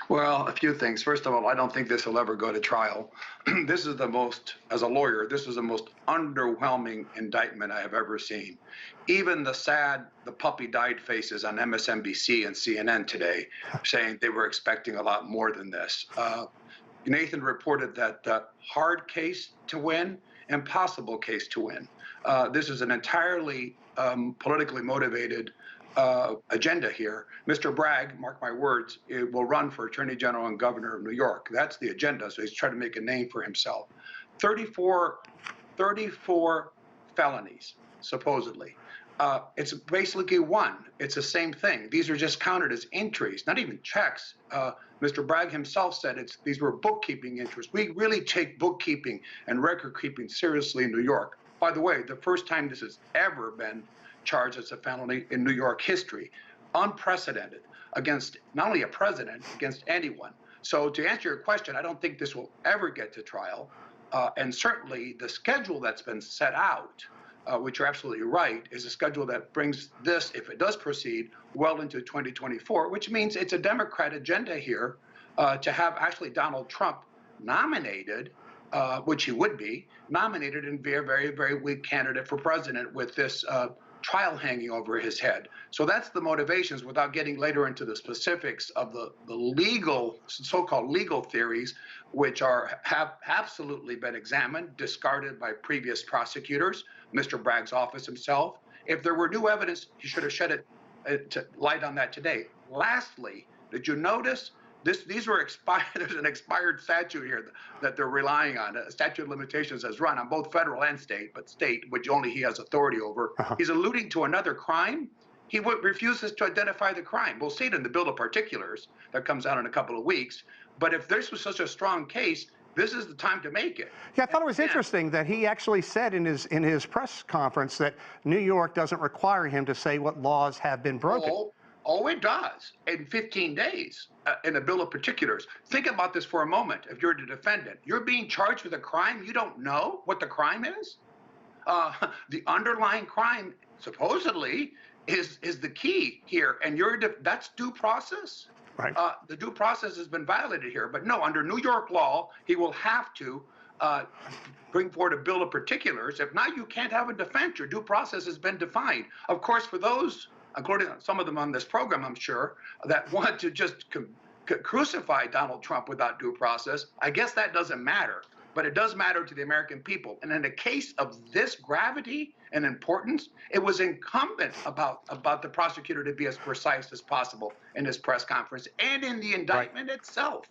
Well, a few things. First of all, I don't think this will ever go to trial. This is the most, as a lawyer, this is the most underwhelming indictment I have ever seen. Even the puppy died faces on MSNBC and CNN today saying they were expecting a lot more than this. Nathan reported that hard case to win, impossible case to win. This is an entirely politically motivated agenda here. Mr. Bragg, mark my words, will run for Attorney General and Governor of New York. That's the agenda. So he's trying to make a name for himself. 34 felonies, supposedly. It's basically one. It's the same thing. These are just counted as entries, not even checks. Mr. Bragg himself said these were bookkeeping interests. We really take bookkeeping and record keeping seriously in New York. By the way, the first time this has ever been charged as a felony in New York history. Unprecedented against not only a president, against anyone. So to answer your question, I don't think this will ever get to trial. And certainly the schedule that's been set out, which you're absolutely right, is a schedule that brings this, if it does proceed, well into 2024, which means it's a Democrat agenda here to have actually Donald Trump nominated, which he would be, nominated and be a very, very weak candidate for president with this trial hanging over his head. So that's the motivations, without getting later into the specifics of the legal, so-called legal theories, which have absolutely been examined, discarded by previous prosecutors, Mr. Bragg's office himself. If there were new evidence, he should have shed light on that today. Lastly, did you notice these were expired? There's an expired statute here that they're relying on. A statute of limitations has run on both federal and state, but state, which only he has authority over. He's alluding to another crime. He refuses to identify the crime. We'll see it in the bill of particulars that comes out in a couple of weeks. But if this was such a strong case, this is the time to make it. Yeah, I thought it was interesting that he actually said in his press conference that New York doesn't require him to say what laws have been broken. Oh, it does. In 15 days, in a bill of particulars. Think about this for a moment. If you're the defendant, you're being charged with a crime, you don't know what the crime is? The underlying crime, supposedly, is the key here, and that's due process. Right. The due process has been violated here. But no, under New York law, he will have to bring forward a bill of particulars. If not, you can't have a defense. Your due process has been defined. Of course, for those, according to some of them on this program, I'm sure, that want to just crucify Donald Trump without due process, I guess that doesn't matter. But it does matter to the American people. And in a case of this gravity and importance, it was incumbent about the prosecutor to be as precise as possible in his press conference and in the indictment itself.